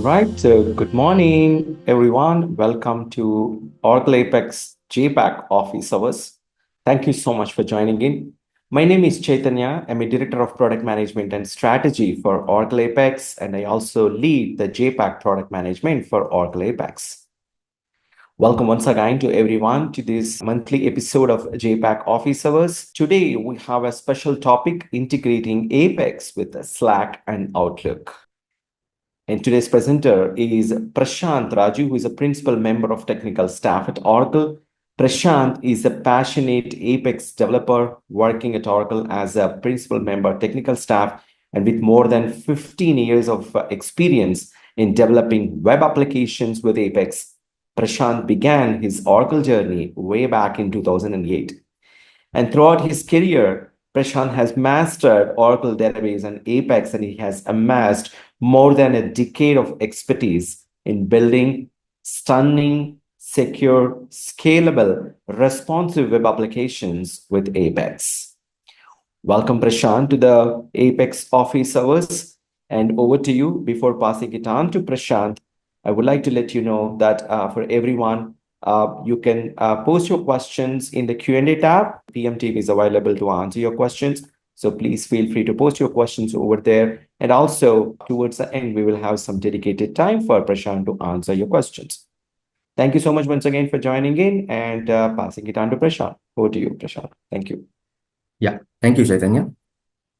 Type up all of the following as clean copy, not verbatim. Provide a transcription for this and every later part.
right, so good morning, everyone. Welcome to Oracle Apex JPAC office hours. Thank you so much for joining in. My name is Chaitanya. I'm a director of product management and strategy for Oracle Apex, and I also lead the JPAC product management for Oracle Apex. Welcome once again to everyone to this monthly episode of JPAC Office Hours. Today we have a special topic integrating Apex with Slack and Outlook. And today's presenter is Prashanth Raju, who is a principal member of technical staff at Oracle. Prashanth is a passionate Apex developer working at Oracle as a principal member technical staff and with more than 15 years of experience in developing web applications with Apex. Prashanth began his Oracle journey way back in 2008. And throughout his career, Prashant has mastered Oracle database and Apex, and he has amassed more than a decade of expertise in building stunning, secure, scalable, responsive web applications with Apex. Welcome, Prashant, to the Apex office hours. And over to you. Before passing it on to Prashant, I would like to let you know that for everyone, you can post your questions in the Q&A tab. PM team is available to answer your questions. So please feel free to post your questions over there. And also, towards the end, we will have some dedicated time for Prashant to answer your questions. Thank you so much once again for joining in and passing it on to Prashant. Over to you, Prashant. Thank you. Yeah, thank you, Chaitanya.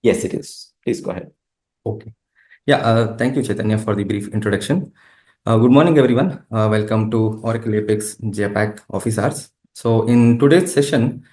Yes, it is. Please go ahead. Okay. Yeah, thank you, Chaitanya, for the brief introduction. Good morning, everyone. Welcome to Oracle Apex JPAC Office Hours. So in today's session,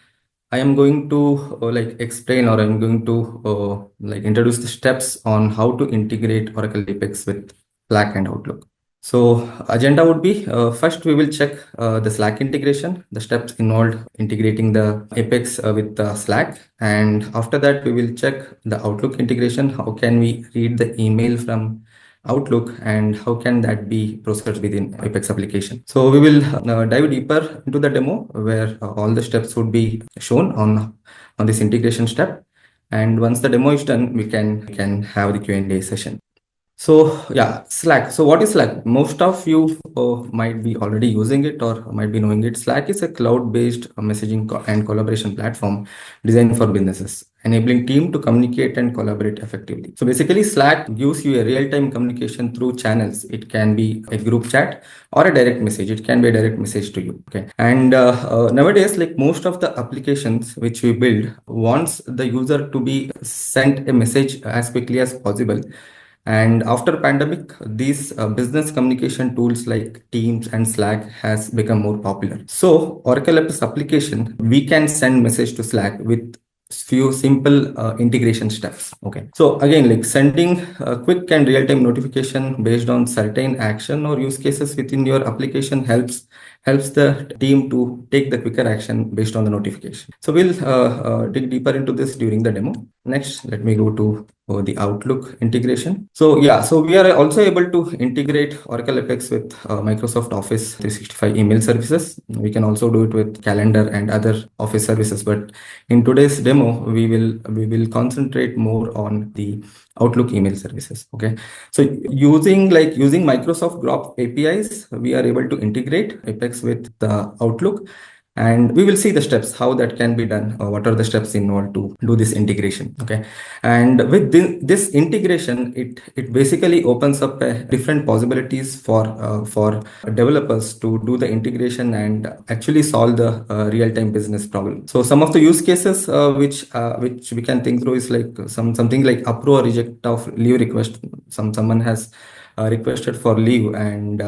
I am going to explain, or I'm going to introduce the steps on how to integrate Oracle Apex with Slack and Outlook. So agenda would be first we will check the Slack integration, the steps involved integrating the Apex with Slack, and after that we will check the Outlook integration. How can we read the email from Outlook and how can that be processed within Apex application? So we will dive deeper into the demo where all the steps would be shown on this integration step. And once the demo is done, we can have the Q&A session. So yeah, Slack. So what is Slack? Most of you might be already using it or might be knowing it. Slack is a cloud-based messaging and collaboration platform designed for businesses, enabling team to communicate and collaborate effectively. So basically, Slack gives you a real-time communication through channels. It can be a group chat or a direct message. It can be a direct message to you. Okay. And nowadays, like most of the applications which we build wants the user to be sent a message as quickly as possible. And after pandemic, these business communication tools like Teams and Slack has become more popular. So Oracle Apex application, we can send message to Slack with few simple integration steps. Okay. So again, like sending a quick and real-time notification based on certain action or use cases within your application helps the team to take the quicker action based on the notification. So we'll dig deeper into this during the demo. Next, let me go to the Outlook integration. So yeah, so we are also able to integrate Oracle Apex with Microsoft Office 365 email services. We can also do it with calendar and other Office services. But in today's demo, we will concentrate more on the Outlook email services. Okay. So using Microsoft Graph APIs, we are able to integrate Apex with the Outlook. And we will see the steps, how that can be done, or what are the steps involved to do this integration. Okay. And with this integration, it basically opens up different possibilities for developers to do the integration and actually solve the real-time business problem. So some of the use cases which we can think through is like something like approve or reject of leave request. Someone has requested for leave, and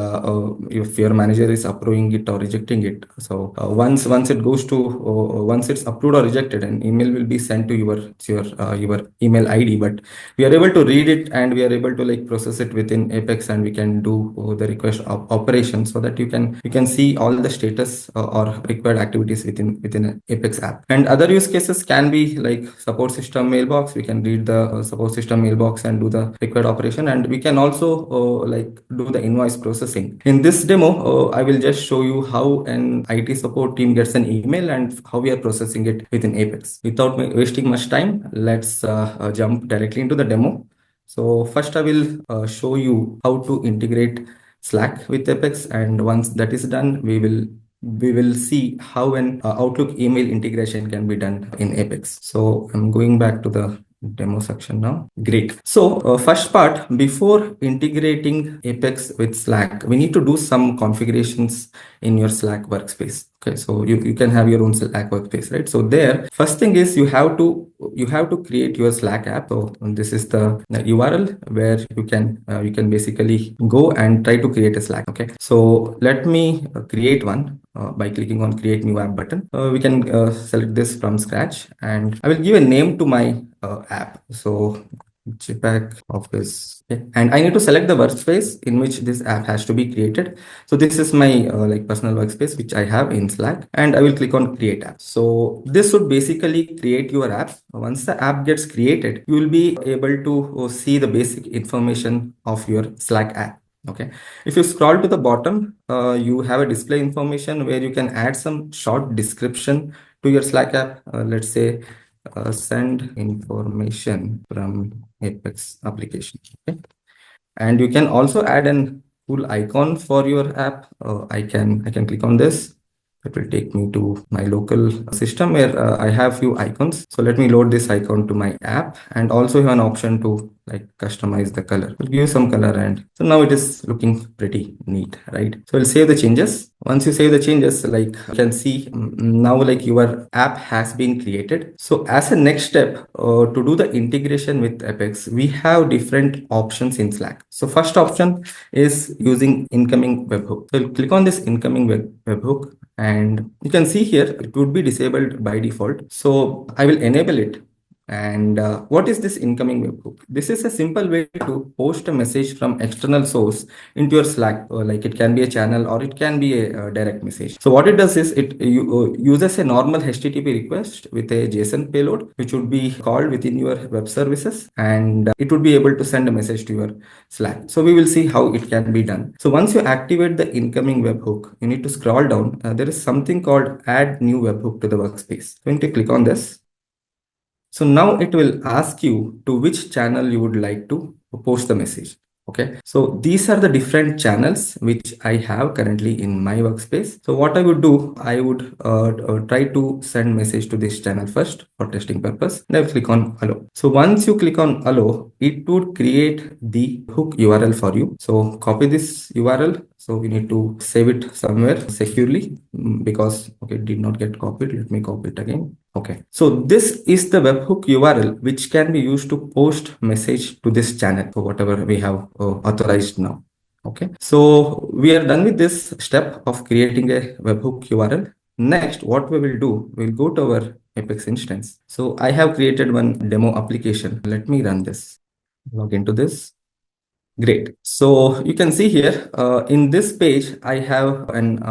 if your manager is approving it or rejecting it, so once it goes to once it's approved or rejected, an email will be sent to your email ID. But we are able to read it and we are able to like process it within Apex, and we can do the request operation so that you can see all the status or required activities within an Apex app. And other use cases can be like support system mailbox. We can read the support system mailbox and do the required operation, and we can also do the invoice processing. In this demo, I will just show you how an IT support team gets an email and how we are processing it within Apex. Without wasting much time, let's jump directly into the demo. So first I will show you how to integrate Slack with Apex, and once that is done, we will see how an Outlook email integration can be done in Apex. So I'm going back to the demo section now. Great. So first part, before integrating Apex with Slack, we need to do some configurations in your Slack workspace. Okay, so you can have your own Slack workspace, right? So there, first thing is you have to create your Slack app. So this is the URL where you can basically go and try to create a Slack. Okay, so let me create one by clicking on create new app button. We can select this from scratch, and I will give a name to my app. So JPEG Office. Okay. And I need to select the workspace in which this app has to be created. So this is my like personal workspace which I have in Slack, and I will click on create app. So this would basically create your app. Once the app gets created, you will be able to see the basic information of your Slack app. Okay, if you scroll to the bottom, you have a display information where you can add some short description to your Slack app. Let's say send information from Apex application. Okay, and you can also add an cool icon for your app. I can click on this. It will take me to my local system where I have few icons. So let me load this icon to my app, and also have an option to like customize the color. We'll give some color, and so now it is looking pretty neat, right? So we'll save the changes. Once you save the changes, like you can see now like your app has been created. So as a next step to do the integration with Apex, we have different options in Slack. So first option is using incoming webhook. So click on this incoming webhook, and you can see here it would be disabled by default. So I will enable it. And what is this incoming webhook? This is a simple way to post a message from external source into your Slack. Like it can be a channel or it can be a direct message. So what it does is it uses a normal HTTP request with a JSON payload, which would be called within your web services, and it would be able to send a message to your Slack. So we will see how it can be done. So once you activate the incoming webhook, you need to scroll down. There is something called add new webhook to the workspace. Going to click on this. So now it will ask you to which channel you would like to post the message. Okay, so these are the different channels which I have currently in my workspace. So what I would do, I would try to send message to this channel first for testing purpose. Then click on allow. So once you click on allow, it would create the hook URL for you. So copy this URL. So we need to save it somewhere securely because okay, it did not get copied. Let me copy it again. Okay, so this is the webhook URL which can be used to post message to this channel for whatever we have authorized now. Okay, so we are done with this step of creating a webhook URL. Next, what we will do, we'll go to our Apex instance. So I have created one demo application. Let me run this. Log into this. Great. So you can see here in this page, I have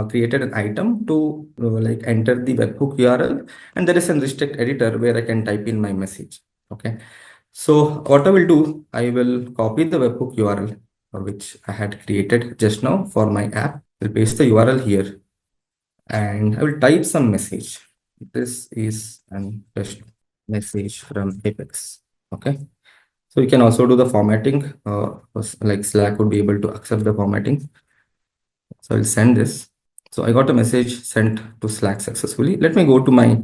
created an item to like enter the webhook URL, and there is a restrict editor where I can type in my message. Okay. So what I will do, I will copy the webhook URL for which I had created just now for my app. I'll paste the URL here, and I will type some message. This is an test message from Apex. Okay. So you can also do the formatting, like Slack would be able to accept the formatting. So I'll send this. So I got a message sent to Slack successfully. Let me go to my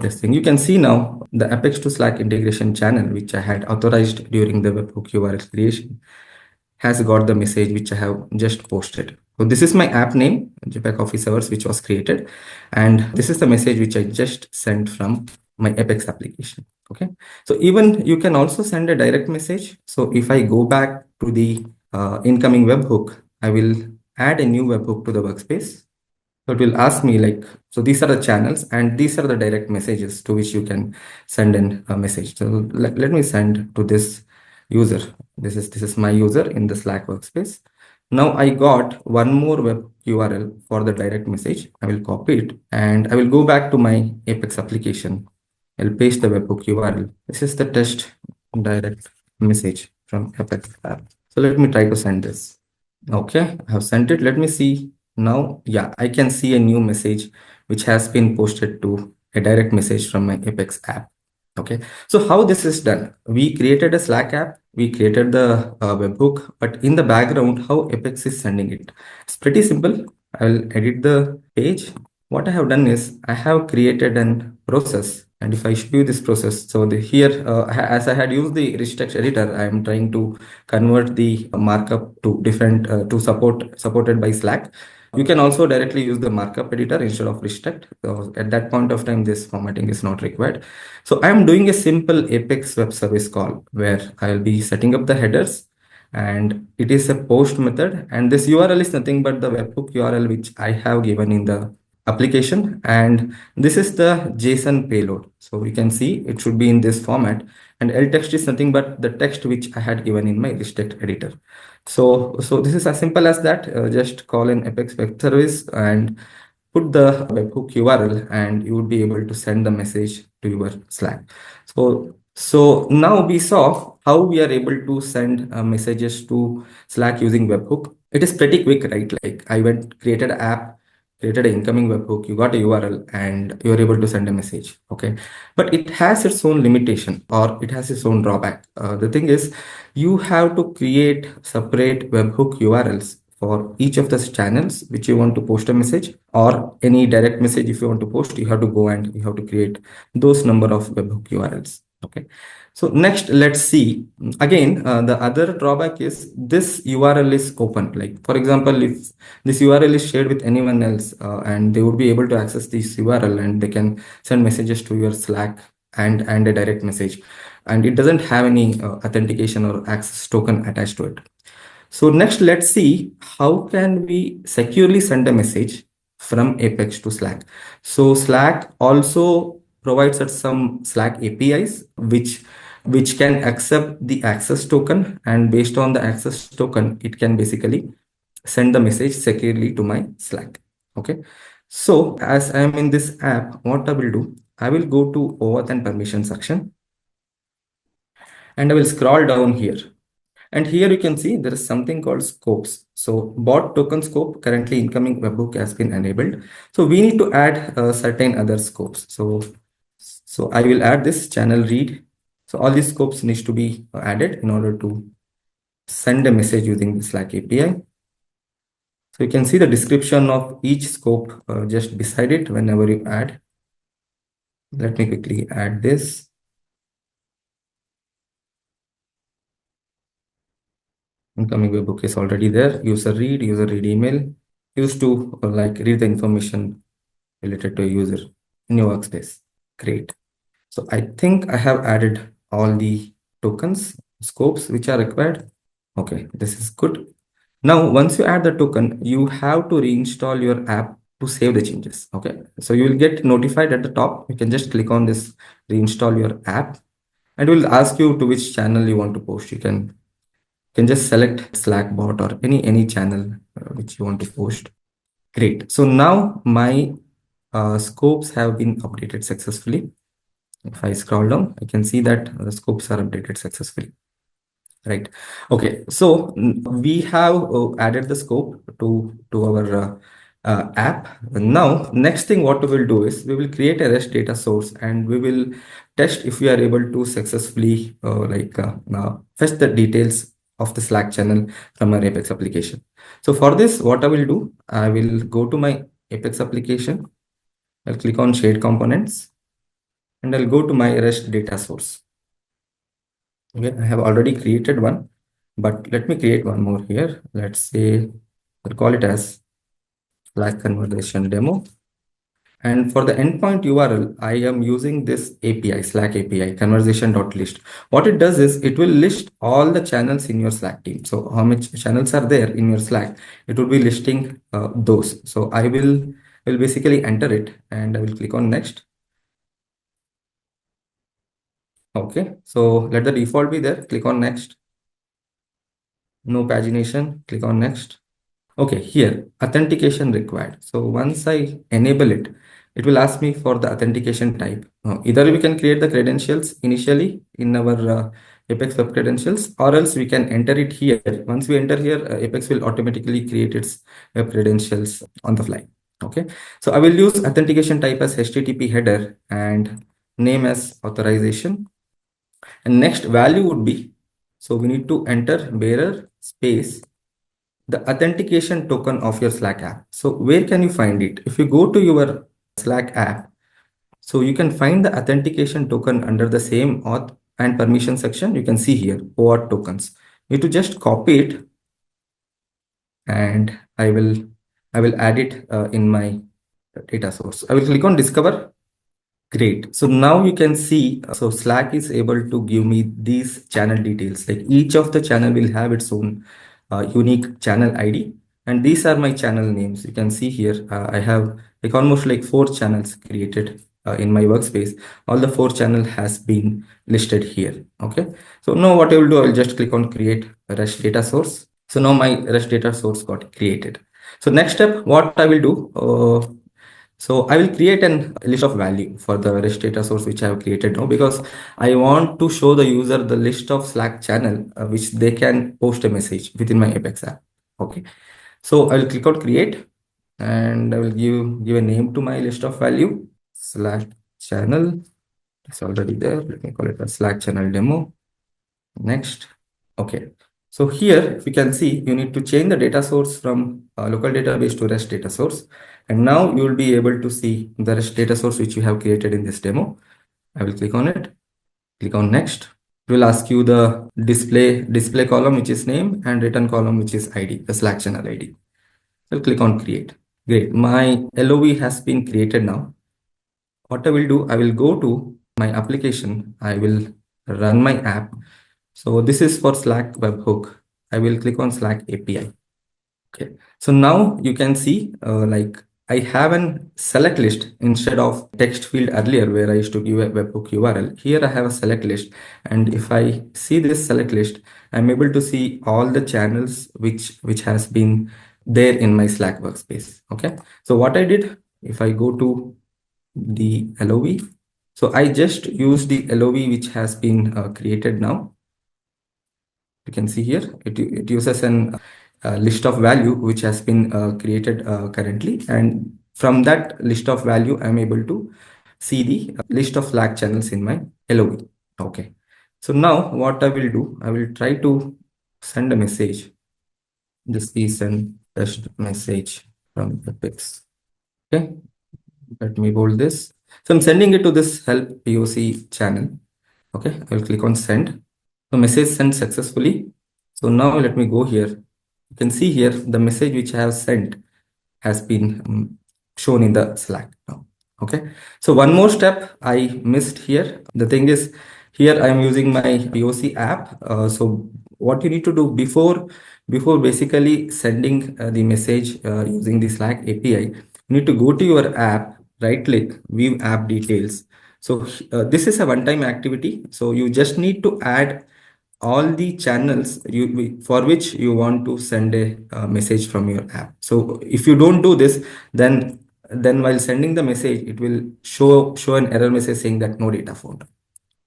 this thing. You can see now the Apex to Slack integration channel, which I had authorized during the webhook URL creation, has got the message which I have just posted. So this is my app name, JPEG Office Hours, which was created. And this is the message which I just sent from my Apex application. Okay. So even you can also send a direct message. So if I go back to the incoming webhook, I will add a new webhook to the workspace. So it will ask me like, so these are the channels and these are the direct messages to which you can send in a message. So let me send to this user. This is my user in the Slack workspace. Now I got one more web URL for the direct message. I will copy it and I will go back to my Apex application. I'll paste the webhook URL. This is the test direct message from Apex app. So let me try to send this. Okay, I have sent it. Let me see now. Yeah, I can see a new message which has been posted to a direct message from my Apex app. Okay, so how this is done, we created a Slack app, we created the webhook, but in the background how Apex is sending it, it's pretty simple. I'll edit the page. What I have done is I have created an process, and if I show you this process, so the here as I had used the rich text editor, I am trying to convert the markup to different to supported by Slack. You can also directly use the markup editor instead of restrict. So at that point of time, this formatting is not required. So I'm doing a simple Apex web service call where I'll be setting up the headers, and it is a post method. And this URL is nothing but the webhook URL which I have given in the application. And this is the JSON payload. So you can see it should be in this format. And L text is nothing but the text which I had given in my restrict editor. So this is as simple as that. Just call an Apex web service and put the webhook URL, and you would be able to send the message to your Slack. So now we saw how we are able to send messages to Slack using webhook. It is pretty quick, right? Like I went created an app, created an incoming webhook, you got a URL, and you're able to send a message. Okay, but it has its own limitation, or it has its own drawback. The thing is, you have to create separate webhook URLs for each of the channels which you want to post a message, or any direct message. If you want to post, you have to go and you have to create those number of webhook URLs. Okay, so next let's see again, the other drawback is this URL is open. Like for example, if this URL is shared with anyone else, and they would be able to access this URL, and they can send messages to your Slack and a direct message, and it doesn't have any authentication or access token attached to it. So next, let's see how can we securely send a message from Apex to Slack. So Slack also provides us some Slack APIs which can accept the access token, and based on the access token, it can basically send the message securely to my Slack. Okay. So as I am in this app, what I will do, I will go to OAuth and permission section, and I will scroll down here. And here you can see there is something called scopes. So bot token scope, currently incoming webhook has been enabled. So we need to add certain other scopes. So I will add this channel read. So all these scopes needs to be added in order to send a message using the Slack API. So you can see the description of each scope just beside it whenever you add. Let me quickly add this. Incoming webhook is already there. User read email, used to like read the information related to a user in your workspace. Great. So I think I have added all the tokens, scopes which are required. Okay, this is good. Now, once you add the token, you have to reinstall your app to save the changes. Okay, so you will get notified at the top. You can just click on this reinstall your app, and it will ask you to which channel you want to post. You can just select Slack bot or any channel which you want to post. Great. So now my scopes have been updated successfully. If I scroll down, I can see that the scopes are updated successfully. Right. Okay. So we have added the scope to our app. Now, next thing what we will do is we will create a REST data source, and we will test if we are able to successfully fetch the details of the Slack channel from our Apex application. So for this, what I will do, I will go to my Apex application. I'll click on shared components, and I'll go to my REST data source. Okay, I have already created one, but let me create one more here. Let's say I'll call it as Slack conversation demo. And for the endpoint URL, I am using this API, Slack API, conversation.list. What it does is it will list all the channels in your Slack team. So how much channels are there in your Slack? It will be listing those. So I will basically enter it, and I will click on next. Okay, so let the default be there. Click on next. No pagination. Click on next. Okay, here authentication required. So once I enable it, it will ask me for the authentication type. Either we can create the credentials initially in our Apex web credentials, or else we can enter it here. Once we enter here, Apex will automatically create its web credentials on the fly. Okay, so I will use authentication type as HTTP header, and name as authorization, and next value would be, so we need to enter bearer space the authentication token of your Slack app. So where can you find it? If you go to your Slack app, so you can find the authentication token under the same auth and permission section. You can see here OAuth tokens. You need to just copy it, and I will add it in my data source. I will click on discover. Great. So now you can see, so Slack is able to give me these channel details. Like each of the channel will have its own unique channel ID. And these are my channel names. You can see here, I have like almost like 4 channels created in my workspace. All the 4 channel has been listed here. Okay. So now what I will do, I will just click on create a REST data source. So now my REST data source got created. So next step, what I will do, so I will create a list of value for the REST data source which I have created now, because I want to show the user the list of Slack channel which they can post a message within my Apex app. Okay. So I will click on create, and I will give a name to my list of value, Slack channel. It's already there. Let me call it a Slack channel demo. Next. Okay. So here, if you can see, you need to change the data source from local database to REST data source. And now you will be able to see the REST data source which you have created in this demo. I will click on it, click on next. It will ask you the display column, which is name, and return column, which is ID, the Slack channel ID. I'll click on create. Great. My LOV has been created now. What I will do, I will go to my application. I will run my app. So this is for Slack webhook. I will click on Slack API. Okay. So now you can see like I have an select list instead of text field earlier where I used to give a webhook URL. Here I have a select list. And if I see this select list, I'm able to see all the channels which has been there in my Slack workspace. Okay. So what I did, if I go to the LOV, so I just use the LOV which has been created now. You can see here, it uses an list of value which has been created currently. And from that list of value, I'm able to see the list of Slack channels in my LOV. Okay. So now what I will do, I will try to send a message. This is an test message from Apex. Okay. Let me bold this. So I'm sending it to this help POC channel. Okay. I will click on send. So message sent successfully. So now let me go here. You can see here the message which I have sent has been shown in the Slack now. Okay. So one more step I missed here. The thing is, here I am using my POC app. So what you need to do before basically sending the message using the Slack API, you need to go to your app, right click, view app details. So this is a one-time activity. So you just need to add all the channels for which you want to send a message from your app. So if you don't do this, then while sending the message, it will show an error message saying that no data found.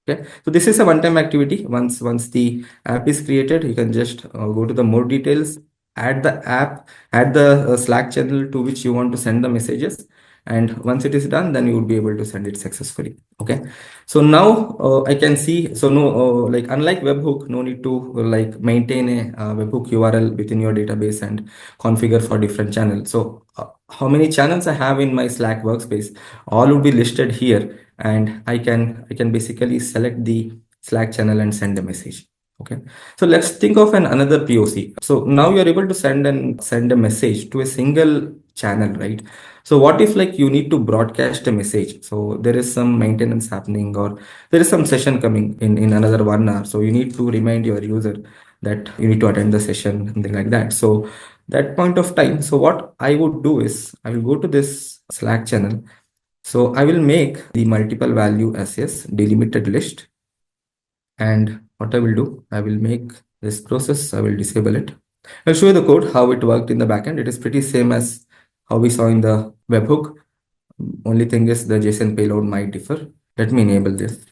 Okay, so this is a one-time activity. Once the app is created, you can just go to the more details, add the app, add the Slack channel to which you want to send the messages, and once it is done, then you will be able to send it successfully. Okay, so now I can see, so no, like unlike webhook, no need to like maintain a webhook URL within your database and configure for different channels. So how many channels I have in my Slack workspace, all will be listed here, and I can basically select the Slack channel and send a message. Okay, so let's think of another POC. So now you are able to send a message to a single channel, right? So what if like you need to broadcast a message? So there is some maintenance happening, or there is some session coming in another 1 hour. So you need to remind your user that you need to attend the session, something like that. So that point of time, so what I would do is I will go to this Slack channel. So I will make the multiple value as yes delimited list. And what I will do, I will make this process, I will disable it. I'll show you the code, how it worked in the backend. It is pretty same as how we saw in the webhook. Only thing is the JSON payload might differ. Let me enable this.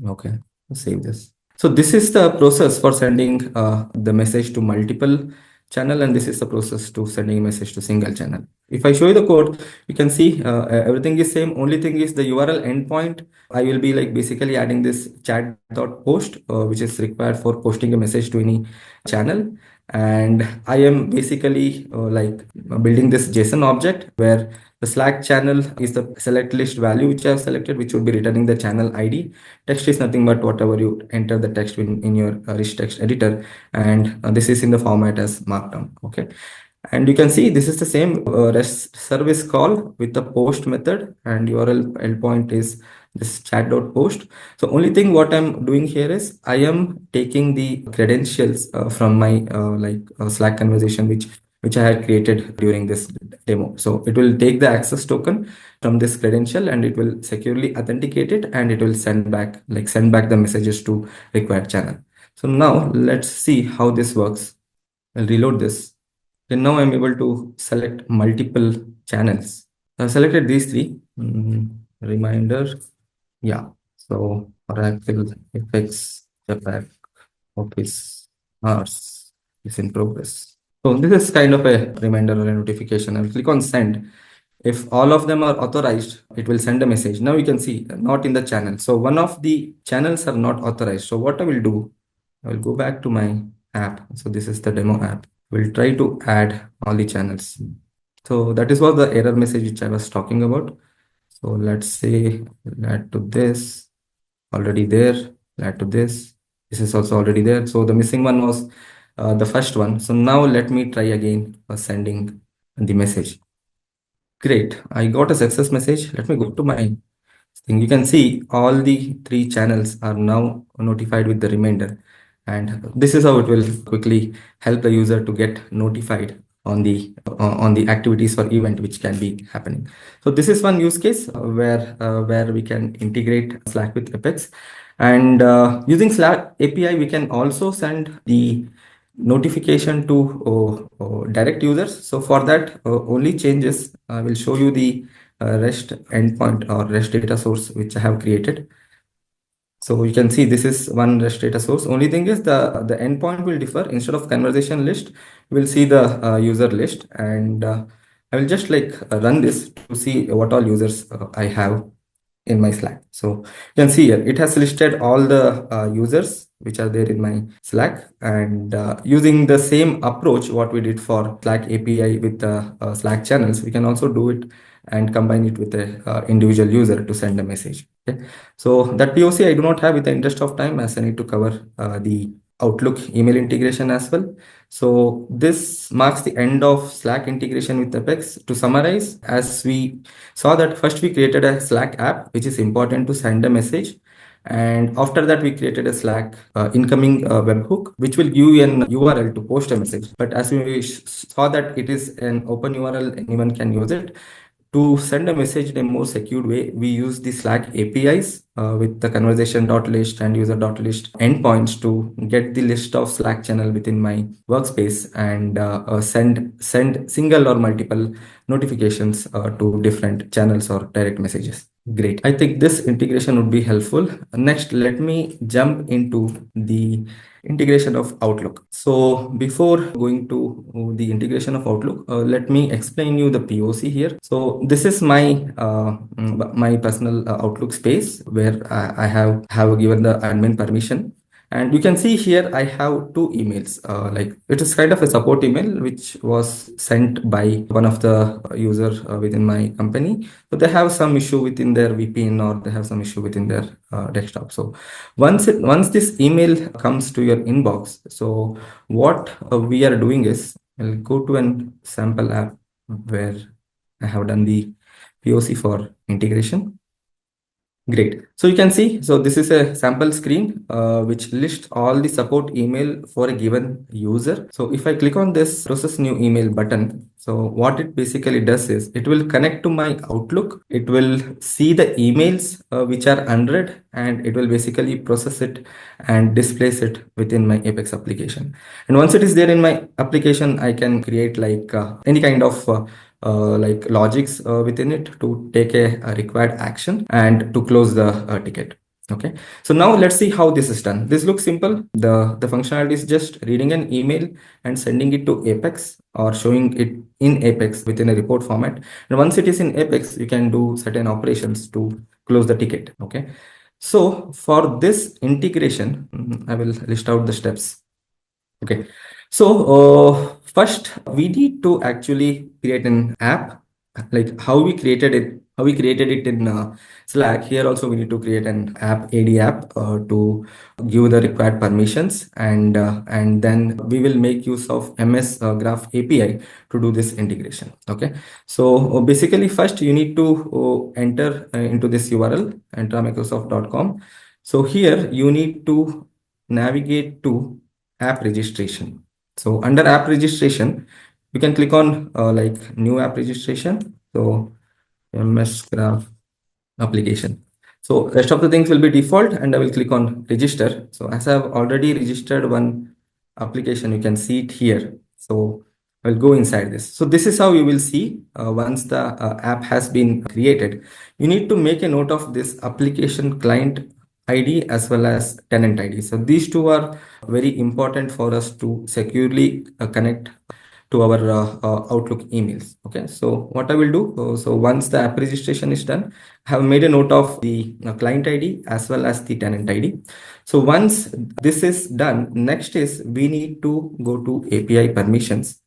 Okay, save this. So this is the process for sending the message to multiple channel, and this is the process to sending a message to single channel. If I show you the code, you can see everything is same. Only thing is the URL endpoint. I will be like basically adding this chat.post, which is required for posting a message to any channel. And I am basically like building this JSON object where the Slack channel is the select list value which I have selected, which would be returning the channel ID. Text is nothing but whatever you enter the text in your rich text editor, and this is in the format as markdown. Okay. And you can see this is the same REST service call with the post method, and URL endpoint is this chat.post. So only thing what I'm doing here is I am taking the credentials from my Slack conversation which I had created during this demo. So it will take the access token from this credential and it will securely authenticate it, and it will send back the messages to required channel. So now let's see how this works. I'll reload this. And now I'm able to select multiple channels. I've selected these three. Reminder. Yeah. So Oracle, FX, Jetpack, Office, Hours is in progress. So this is kind of a reminder or a notification. I'll click on send. If all of them are authorized, it will send a message. Now you can see not in the channel. So one of the channels are not authorized. So what I will do, I will go back to my app. So this is the demo app. We'll try to add all the channels. So that is what the error message which I was talking about. So let's say add to this, already there, add to this. This is also already there. So the missing one was the first one. So now let me try again for sending the message. Great, I got a success message. Let me go to my thing. You can see all the three channels are now notified with the reminder. And this is how it will quickly help the user to get notified on the activities or event which can be happening. So this is one use case where we can integrate Slack with Apex. And using Slack API, we can also send the notification to direct users. So for that, only changes I will show you the REST endpoint or REST data source which I have created. So you can see this is one REST data source. Only thing is the endpoint will differ. Instead of conversation list, we'll see the user list, and I will just like run this to see what all users I have in my Slack. So you can see here, it has listed all the users which are there in my Slack, and using the same approach what we did for Slack API with the Slack channels, we can also do it and combine it with a individual user to send a message. Okay. So that POC I do not have with the interest of time, as I need to cover the Outlook email integration as well. So this marks the end of Slack integration with Apex. To summarize, as we saw that first we created a Slack app, which is important to send a message. And after that, we created a Slack incoming webhook, which will give you an URL to post a message. But as we saw that it is an open URL, anyone can use it. To send a message in a more secured way, we use the Slack APIs with the conversation.list and user.list endpoints to get the list of Slack channel within my workspace and send single or multiple notifications to different channels or direct messages. Great. I think this integration would be helpful. Next, let me jump into the integration of Outlook. So before going to the integration of Outlook, let me explain you the POC here. So this is my my personal Outlook space where I have given the admin permission. And you can see here, I have two emails. Like it is kind of a support email, which was sent by one of the users within my company. So they have some issue within their VPN, or they have some issue within their desktop. So once this email comes to your inbox, so what we are doing is, I'll go to an sample app where I have done the POC for integration. Great. So you can see, so this is a sample screen which lists all the support email for a given user. So if I click on this process new email button, so what it basically does is it will connect to my Outlook. It will see the emails which are unread, and it will basically process it and displace it within my Apex application. And once it is there in my application, I can create like any kind of like logics within it to take a required action and to close the ticket. Okay, so now let's see how this is done. This looks simple. The functionality is just reading an email and sending it to Apex or showing it in Apex within a report format. And once it is in Apex, you can do certain operations to close the ticket. Okay, so for this integration, I will list out the steps. Okay, so first we need to actually create an app, like how we created it in Slack. Here also we need to create an app to give the required permissions, and then we will make use of MS Graph API to do this integration. Okay, so basically first you need to enter into this URL, enter So here you need to navigate to app registration. So under app registration, you can click on like new app registration. So MS Graph application. So rest of the things will be default, and I will click on register. So as I have already registered one application, you can see it here. So I'll go inside this. So this is how you will see once the app has been created. You need to make a note of this application client ID as well as tenant ID. So these two are very important for us to securely connect to our Outlook emails. Okay, so what I will do, so once the app registration is done, I have made a note of the client ID as well as the tenant ID. So once this is done, next is we need to go to API permissions.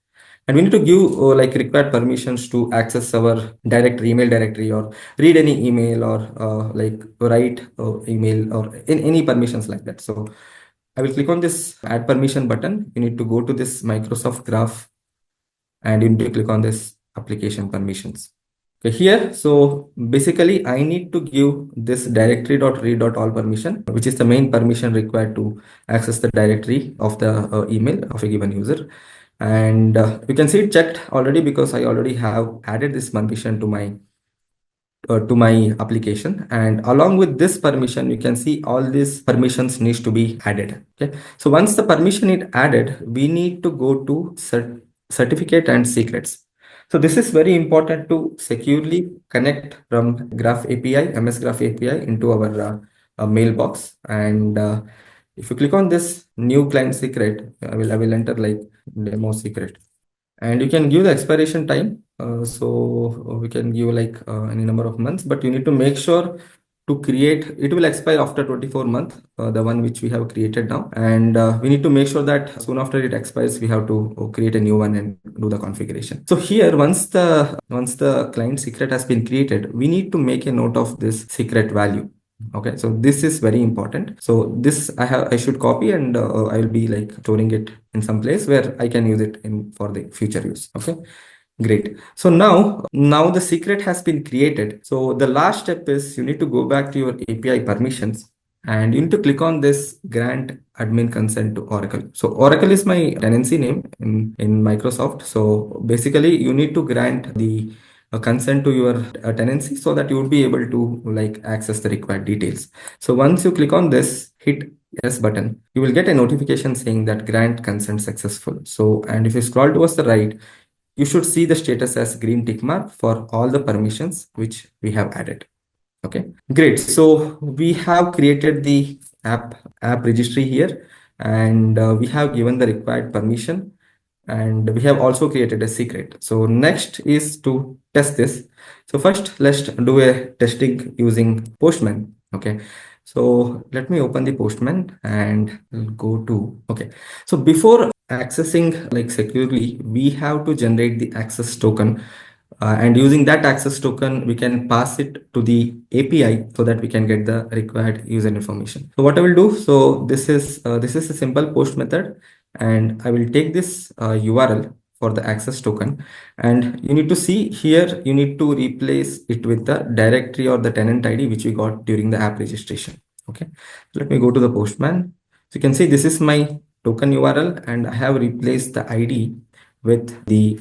And we need to give like required permissions to access our directory, email directory, or read any email, or like write email, or in any permissions like that. So I will click on this add permission button. You need to go to this Microsoft Graph, and you need to click on this application permissions. Okay, here, so basically I need to give this directory.read.all permission, which is the main permission required to access the directory of the email of a given user. And you can see it checked already because I already have added this permission to my application, and along with this permission you can see all these permissions needs to be added. Okay, so once the permission is added, we need to go to certificate and secrets. So this is very important to securely connect from Graph API, MS Graph API, into our mailbox. And if you click on this new client secret, I will enter like demo secret, and you can give the expiration time. So we can give like any number of months, but you need to make sure to create it will expire after 24 months, the one which we have created now. And we need to make sure that soon after it expires, we have to create a new one and do the configuration. So here, once the client secret has been created, we need to make a note of this secret value. Okay, so this is very important. So this I should copy, and I will be like storing it in some place where I can use it in for the future use. Okay, great. So now the secret has been created. So the last step is you need to go back to your API permissions, and you need to click on this grant admin consent to Oracle. So Oracle is my tenancy name in Microsoft. So basically you need to grant the consent to your tenancy so that you would be able to like access the required details. So once you click on this, hit yes button, you will get a notification saying that grant consent successful. So, and if you scroll towards the right, you should see the status as green tick mark for all the permissions which we have added. Okay, great. So we have created the app registry here, and we have given the required permission, and we have also created a secret. So next is to test this. So first let's do a testing using Postman. Okay, so let me open the Postman and go to, okay, so before accessing like securely, we have to generate the access token, and using that access token, we can pass it to the API so that we can get the required user information. So what I will do, so this is a simple post method, and I will take this URL for the access token, and you need to see here, you need to replace it with the directory or the tenant ID which we got during the app registration. Okay, let me go to the Postman. So you can see this is my token URL, and I have replaced the ID with the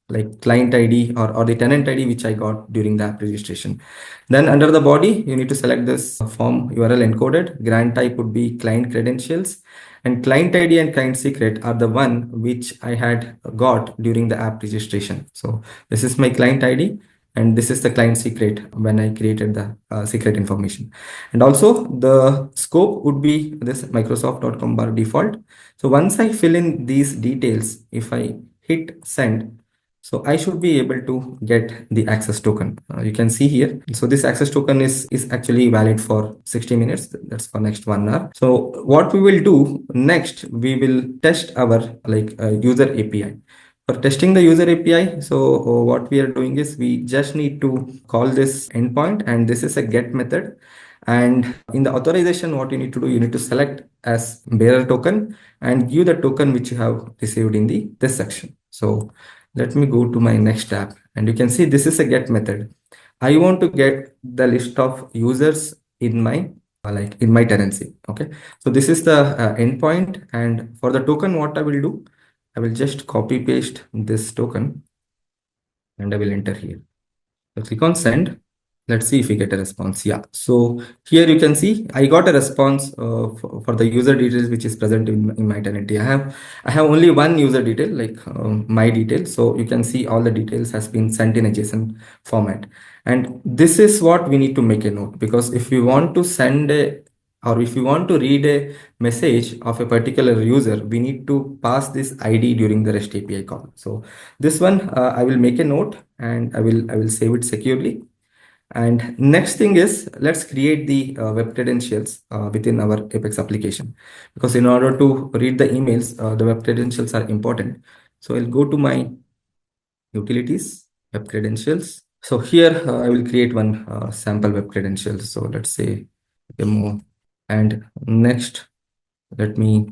like client ID or the tenant ID which I got during the app registration. Then under the body, you need to select this form URL encoded. Grant type would be client credentials, and client ID and client secret are the one which I had got during the app registration. So this is my client ID, and this is the client secret when I created the secret information. And also the scope would be this microsoft.com bar default. So once I fill in these details, if I hit send, so I should be able to get the access token. You can see here. So this access token is actually valid for 60 minutes. That's for next 1 hour. So what we will do next, we will test our user API. For testing the user API, so what we are doing is we just need to call this endpoint, and this is a get method. And in the authorization, what you need to do, you need to select as bearer token and give the token which you have received in the this section. So let me go to my next tab, and you can see this is a get method. I want to get the list of users in my in my tenancy. Okay, so this is the endpoint, and for the token, what I will do, I will just copy paste this token and I will enter here. So click on send. Let's see if we get a response. Yeah. So here you can see I got a response for the user details which is present in my tenancy. I have only one user detail, like my detail. So you can see all the details has been sent in a JSON format. And this is what we need to make a note, because if we want to send a, or if we want to read a message of a particular user, we need to pass this ID during the REST API call. So this one I will make a note and I will save it securely. And next thing is, let's create the web credentials within our Apex application, because in order to read the emails, the web credentials are important. So I'll go to my utilities, web credentials. So here I will create one sample web credentials. So let's say demo, and next let me,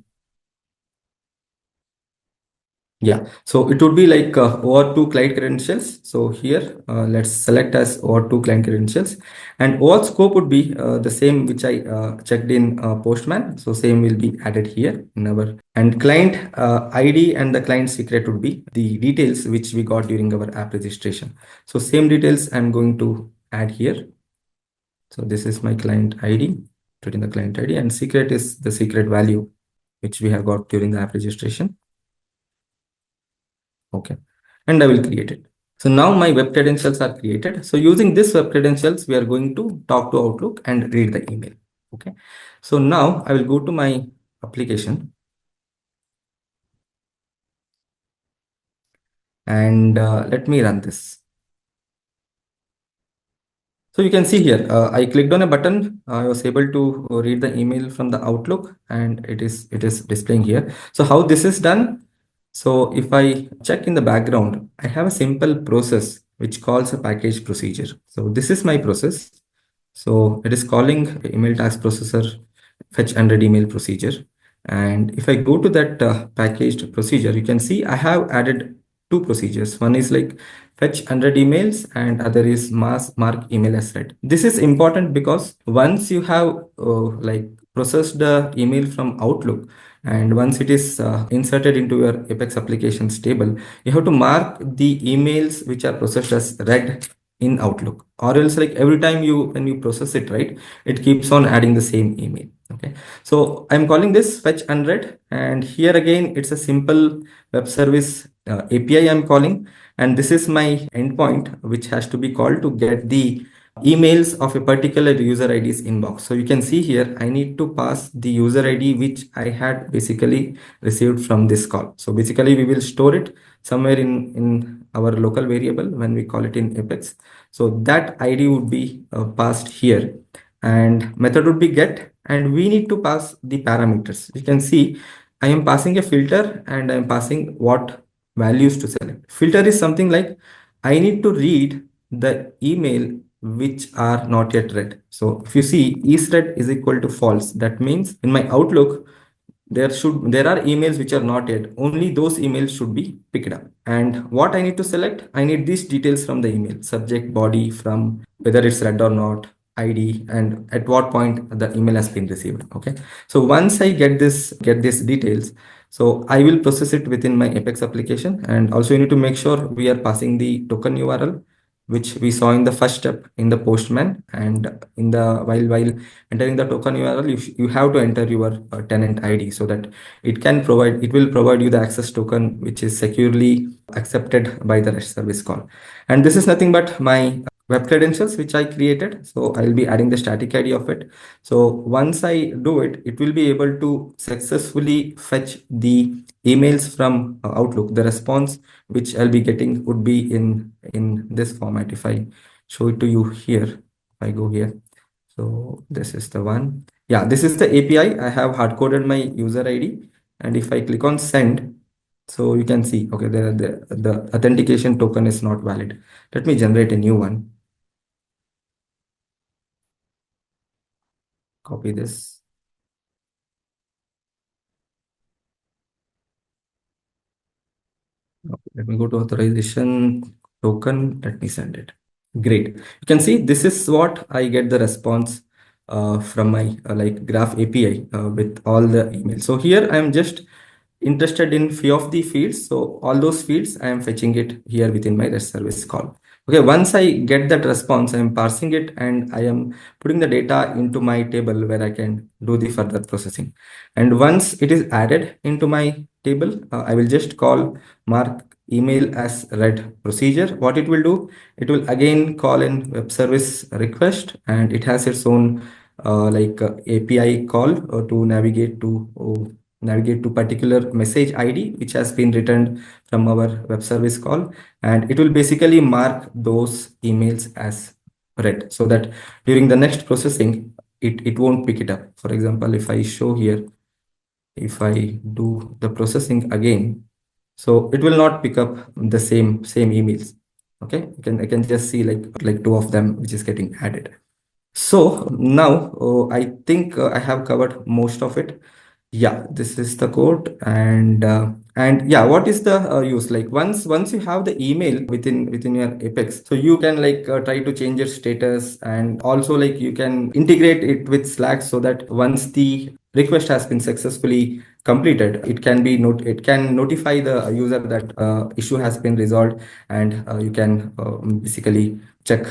yeah, so it would be like OAuth2 client credentials. So here, let's select as OAuth2 client credentials, and OAuth scope would be the same which I checked in Postman. So same will be added here in our, and client ID and the client secret would be the details which we got during our app registration. So same details I'm going to add here. So this is my client ID, putting the client ID, and secret is the secret value which we have got during the app registration. Okay, and I will create it. So now my web credentials are created. So using this web credentials, we are going to talk to Outlook and read the email. Okay, so now I will go to my application, and let me run this. So you can see here, I clicked on a button. I was able to read the email from the Outlook, and it is displaying here. So how this is done? So if I check in the background, I have a simple process which calls a package procedure. So this is my process. So it is calling email task processor fetch 100 email procedure. And if I go to that packaged procedure, you can see I have added two procedures. One is like fetch 100 emails, and other is mass mark email as read. This is important because once you have processed the email from Outlook, and once it is inserted into your Apex applications table, you have to mark the emails which are processed as read in Outlook, or else like every time when you process it, right, it keeps on adding the same email. Okay, so I'm calling this fetch 100, and here again it's a simple web service API I'm calling, and this is my endpoint which has to be called to get the emails of a particular user ID's inbox. So you can see here, I need to pass the user ID which I had basically received from this call. So basically we will store it somewhere in our local variable when we call it in Apex. So that ID would be passed here, and method would be get, and we need to pass the parameters. You can see I am passing a filter, and I am passing what values to select. Filter is something like I need to read the email which are not yet read. So if you see is read is equal to false, that means in my Outlook there are emails which are not yet, only those emails should be picked up. And what I need to select, I need these details from the email: subject, body, from, whether it's read or not, ID, and at what point the email has been received. Okay, so once I get these details, so I will process it within my Apex application. And also you need to make sure we are passing the token URL which we saw in the first step in the postman. And in the while entering the token URL, you have to enter your tenant ID, so that it will provide you the access token, which is securely accepted by the REST service call. And this is nothing but my web credentials which I created. So I'll be adding the static ID of it. So once I do it, it will be able to successfully fetch the emails from Outlook. The response which I'll be getting would be in this format. If I show it to you here, if I go here, so this is the one. Yeah, this is the API. I have hard coded my user ID, and if I click on send, so you can see, okay, the authentication token is not valid. Let me generate a new one. Copy this. Okay, let me go to authorization token. Let me send it. Great. You can see this is what I get the response from my like Graph API with all the emails. So here I'm just interested in few of the fields. So all those fields I am fetching it here within my REST service call. Okay, once I get that response, I am parsing it and I am putting the data into my table where I can do the further processing. And once it is added into my table, I will just call mark email as read procedure. What it will do, it will again call in web service request, and it has its own API call to navigate to particular message ID which has been returned from our web service call, and it will basically mark those emails as read, so that during the next processing it won't pick it up. For example, if I show here, if I do the processing again, so it will not pick up the same emails. Okay, I can just see like two of them which is getting added. So now I think I have covered most of it. Yeah, this is the code. And yeah, what is the use? Like once you have the email within your Apex, so you can try to change your status, and also like you can integrate it with Slack, so that once the request has been successfully completed, it can notify the user that issue has been resolved, and you can basically check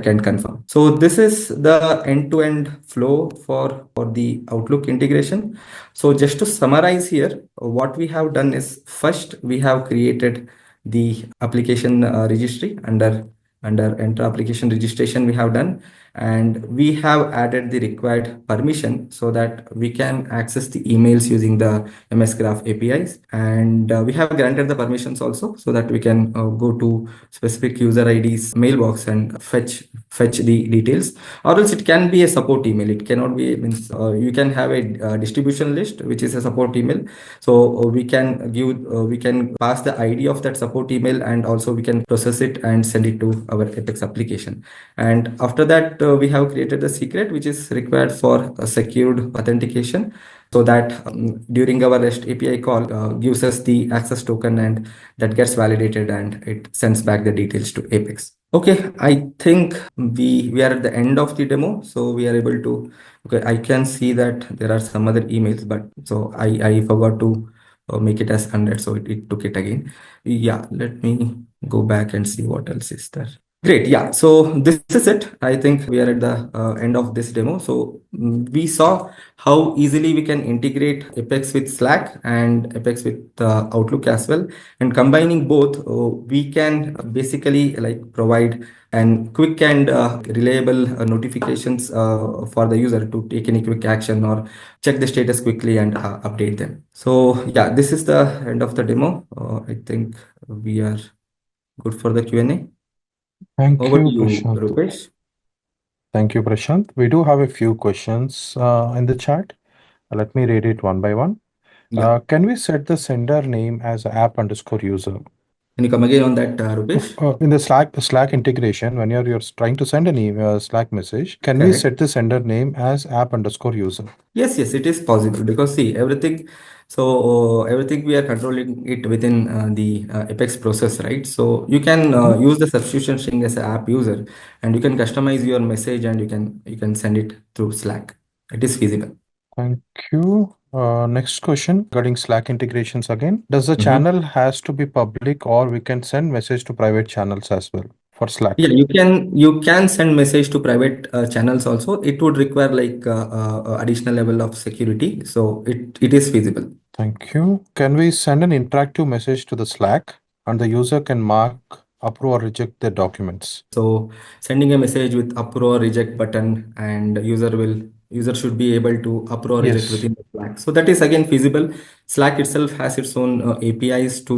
and confirm. So this is the end-to-end flow for the Outlook integration. So just to summarize here, what we have done is, first we have created the application registry under enter application registration we have done, and we have added the required permission so that we can access the emails using the MS Graph APIs, and we have granted the permissions also so that we can go to specific user ID's mailbox and fetch the details. Or else it can be a support email. It cannot be, means you can have a distribution list which is a support email. So we can pass the ID of that support email, and also we can process it and send it to our Apex application. And after that, we have created the secret which is required for secured authentication, so that during our REST API call gives us the access token, and that gets validated and it sends back the details to Apex. Okay, I think we are at the end of the demo, so we are able to. Okay, I can see that there are some other emails, but so I forgot to make it as 100, so it took it again. Yeah, let me go back and see what else is there. Great. Yeah. So this is it. I think we are at the end of this demo. So we saw how easily we can integrate Apex with Slack and Apex with Outlook as well. And combining both, we can basically like provide and quick and reliable notifications for the user to take any quick action or check the status quickly and update them. So yeah, this is the end of the demo. I think we are good for the Q&A. Thank Over to you, you, Prashanth. Rupesh. Thank you, Prashanth. We do have a few questions in the chat. Let me read it one by one. Yeah. Can we set the sender name as app_user? Can you come again on that, Rupesh? In the Slack integration, when you're trying to send an email, Slack message, can we Correct. set the sender name as app_user? Yes, it is possible, because see everything. So everything we are controlling it within the Apex process, right? So you can use the substitution string as an app user, and you can customize your message, and you can send it through Slack. It is feasible. Thank you. Next question regarding Slack integrations again. Does the Mhm. channel has to be public, or we can send message to private channels as well? for Slack? Yeah, you can send message to private channels also. It would require like additional level of security, so it is feasible. Thank you. Can we send an interactive message to the Slack and the user can mark, approve, or reject the documents? So sending a message with approve or reject button, and user should be able to approve or reject Yes. within the Slack. So that is again feasible. Slack itself has its own APIs to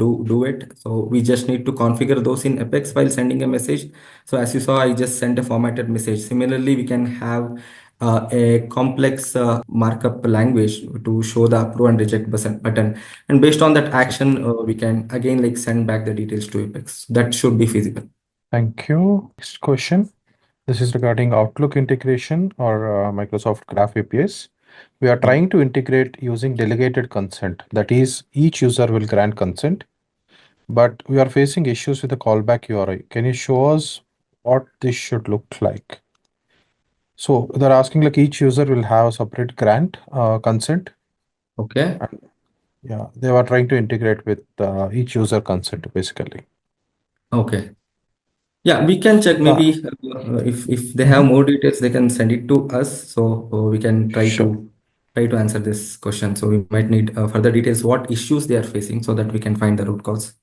do it. So we just need to configure those in Apex while sending a message. So as you saw, I just sent a formatted message. Similarly, we can have a complex markup language to show the approve and reject button, and based on that action, we can again like send back the details to Apex. That should be feasible. Thank you. Next question. This is regarding Outlook integration or Microsoft Graph APIs. We are trying to integrate using delegated consent. That is, each user will grant consent, but we are facing issues with the callback URI. Can you show us what this should look like? So they're asking like each user will have a separate grant consent. Okay. And yeah, they were trying to integrate with each user consent basically. Okay. Yeah, we can check Uh, maybe if they have mhm. more details, they can send it to us. So we can Sure. try to answer this question. So we might need further details, what issues they are facing, so that we can find the root cause.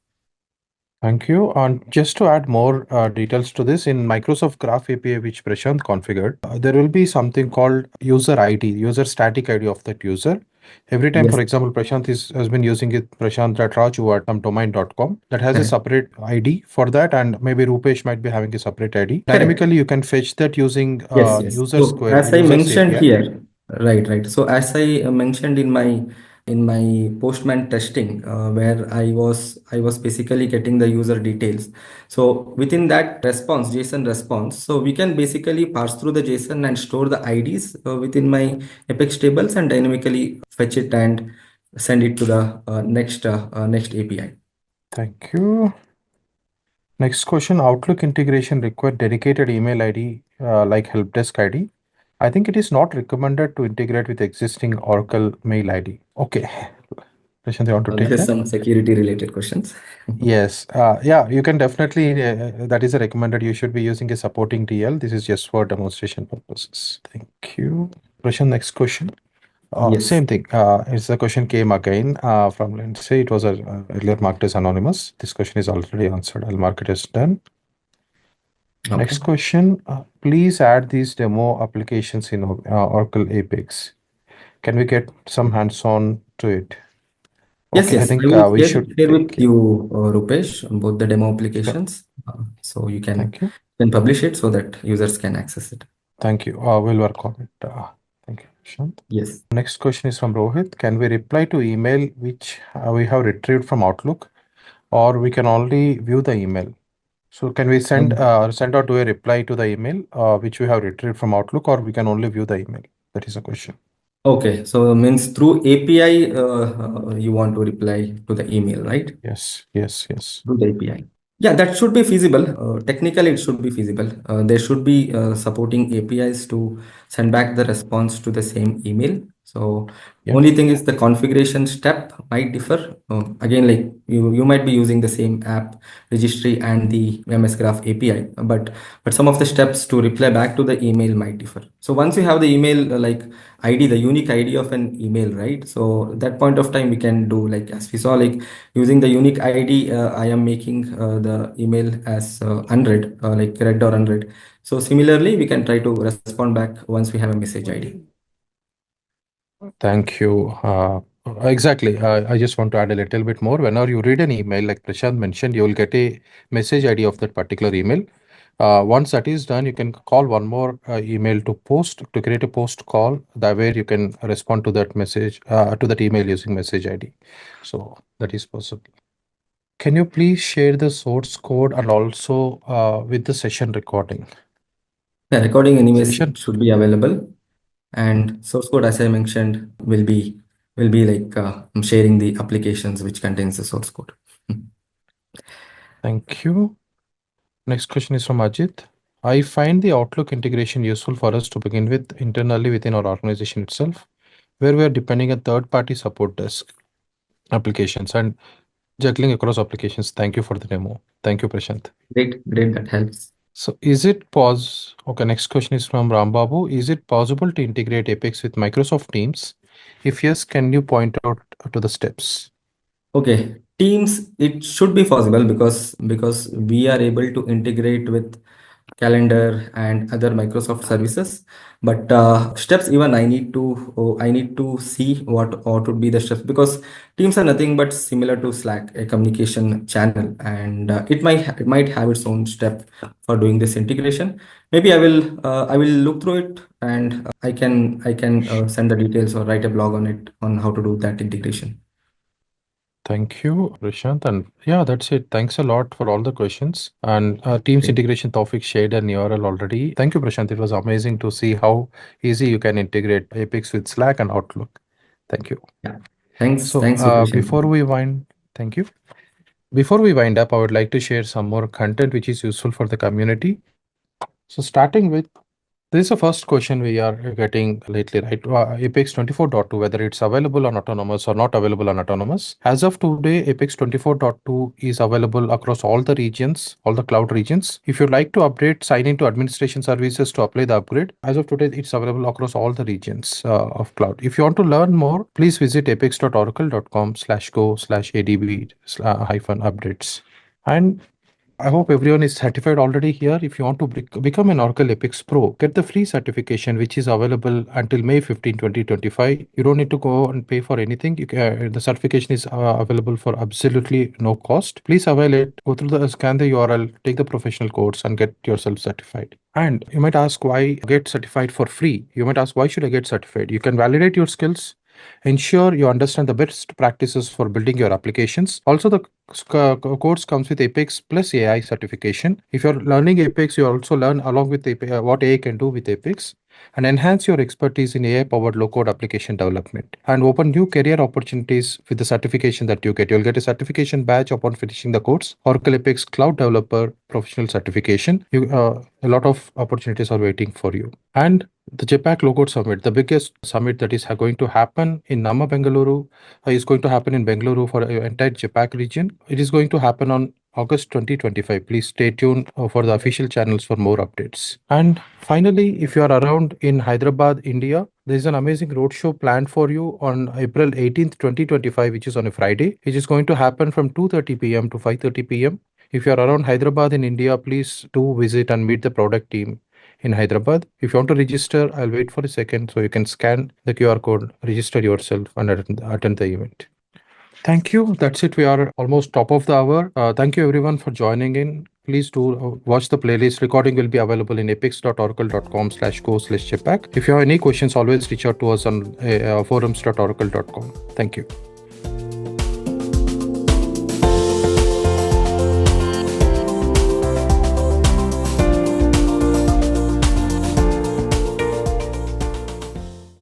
Thank you. And just to add more details to this, in Microsoft Graph API, which Prashant configured, there will be something called user ID, user static ID of that user. Every time, Yes, for example, Prashant has been using it, prashant.raju@domain.com. That has a correct. separate ID for that, and maybe Rupesh might be having a separate ID. Correct. Dynamically, you can fetch that using Yes, yes. So as I users mentioned API. here, right, right. So as I mentioned in my Postman testing, where I was basically getting the user details. So within that response, JSON response, so we can basically parse through the JSON and store the IDs within my Apex tables and dynamically fetch it and send it to the next API. Thank you. Next question, Outlook integration require dedicated email ID like help desk ID. I think it is not recommended to integrate with existing Oracle mail ID. Okay. Prashant, you want to There take is that? some security related questions. Yes. Yeah, you can definitely, that is a recommended. You should be using a supporting DL. This is just for demonstration purposes. Thank you. Prashant, next question. Yes. Same thing. It's the question came again from, let's say it was earlier marked as anonymous. This question is already answered. I'll mark it as done. Okay. Next question, please add these demo applications in Oracle Apex. Can we get some hands-on to it? Yes, Okay, I yes. I think will we should share with take it. you, Rupesh, both the demo Sure. applications. So you Thank you. can publish it so that users can access it. Thank you. We'll work on it. Thank you, Prashant. Yes. Next question is from Rohit. Can we reply to email which we have retrieved from Outlook, or we can only view the email? So can we Um, send out to a reply to the email which we have retrieved from Outlook, or we can only view the email? That is a question. okay. So means through API, you want to reply to the email, right? Yes, yes, yes. Through the API. Yeah, that should be feasible. Technically, it should be feasible. There should be supporting APIs to send back the response to the same email. So Yeah. only thing is the configuration step might differ. Again, like you might be using the same app registry and the MS Graph API, but some of the steps to reply back to the email might differ. So once you have the email like ID, the unique ID of an email, right? So at that point of time we can do like as we saw, like using the unique ID, I am making the email as unread, like read or unread. So similarly, we can try to respond back once we have a message ID. Thank you. Exactly. I just want to add a little bit more. Whenever you read an email, like Prashant mentioned, you will get a message ID of that particular email. Once that is done, you can call one more email to create a post call. That way you can respond to that message, to that email using message ID. So that is possible. Can you please share the source code and also with the session recording? The recording anyways Session. should be available, and source code, as I mentioned, will be like sharing the applications which contains the source code. Thank you. Next question is from Ajit. I find the Outlook integration useful for us to begin with internally within our organization itself, where we are depending on third-party support desk applications. And juggling across applications. Thank you for the demo. Thank you, Prashanth. Great, great. That helps. So is it pos? Okay, next question is from Rambabu. Is it possible to integrate Apex with Microsoft Teams? If yes, can you point out to the steps? Okay, Teams, it should be possible because we are able to integrate with calendar and other Microsoft services. But steps, even I need to see what would be the steps, because Teams are nothing but similar to Slack, a communication channel, and it might have its own step for doing this integration. Maybe I will look through it, and I can send the details or write a blog on it on how to do that integration. Thank you, Prashant. And yeah, that's it. Thanks a lot for all the questions. And Teams Great. integration topic shared an URL already. Thank you, Prashant. It was amazing to see how easy you can integrate Apex with Slack and Outlook. Thank you. Yeah. Thanks. So Thanks, Rupesh. thank you. Before we wind up, I would like to share some more content which is useful for the community. So starting with this is the first question we are getting lately, right? Apex 24.2, whether it's available on autonomous or not available on autonomous. As of today, Apex 24.2 is available across all the regions, all the cloud regions. If you'd like to update, sign into administration services to apply the upgrade. As of today, it's available across all the regions of cloud. If you want to learn more, please visit apex.oracle.com/go/adb-updates. And I hope everyone is certified already here. If you want to become an Oracle Apex Pro, get the free certification, which is available until May 15, 2025. You don't need to go and pay for anything. The certification is available for absolutely no cost. Please avail it. Go through scan the URL, take the professional course, and get yourself certified. And you might ask why get certified for free. You might ask, why should I get certified? You can validate your skills. Ensure you understand the best practices for building your applications. Also, the course comes with Apex plus AI certification. If you're learning Apex, you also learn along with what AI can do with Apex, and enhance your expertise in AI-powered low-code application development, and open new career opportunities with the certification that you get. You'll get a certification badge upon finishing the course, Oracle Apex Cloud Developer Professional Certification. A lot of opportunities are waiting for you. And the JPAC Low Code Summit, the biggest summit that is going to happen in Nama Bengaluru, is going to happen in Bengaluru for the entire JPAC region. It is going to happen on August 2025. Please stay tuned for the official channels for more updates. And finally, if you are around in Hyderabad, India, there is an amazing roadshow planned for you on April 18th, 2025, which is on a Friday. It is going to happen from 2:30 p.m. to 5:30 p.m. If you are around Hyderabad in India, please do visit and meet the product team in Hyderabad. If you want to register, I'll wait for a second so you can scan the QR code, register yourself, and attend the event. Thank you. That's it. We are almost top of the hour. Thank you everyone for joining in. Please do watch the playlist. Recording will be available in apex.oracle.com/go/chippack. If you have any questions, always reach out to us on forums.oracle.com. Thank you.